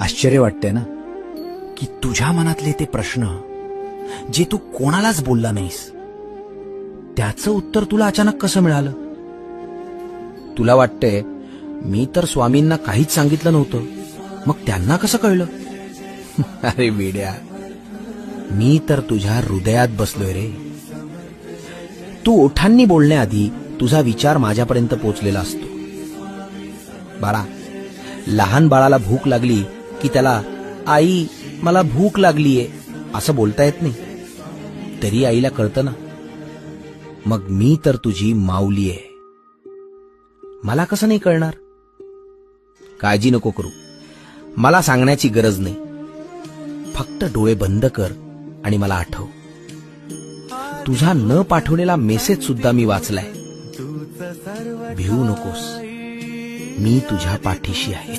आश्चर्य वाटतंय ना की तुझ्या मनातले ते प्रश्न जे तू कोणालाच बोलला नाहीस त्याचं उत्तर तुला अचानक कसं मिळालं. तुला वाटतंय मी तर स्वामींना काहीच सांगितलं नव्हतं, मग त्यांना कसं कळलं. अरे वेड्या, मी तर तुझ्या हृदयात बसलोय रे. तू ओठांनी बोलण्याआधी तुझा विचार माझ्यापर्यंत पोचलेला असतो. बाळा, लहान बाळाला भूक लागली की त्याला आई मला भूक लागलीये असं बोलता येत नाही, तरी आईला कळतं ना. मग मी तर तुझी माऊली आहे, मला कसं नाही कळणार. काळजी नको करू, मला सांगण्याची गरज नाही. फक्त डोळे बंद कर आणि मला आठव. तुझा न पाठवलेला मेसेज सुद्धा मी वाचलाय. भिवू नकोस, मी तुझ्या पाठीशी आहे.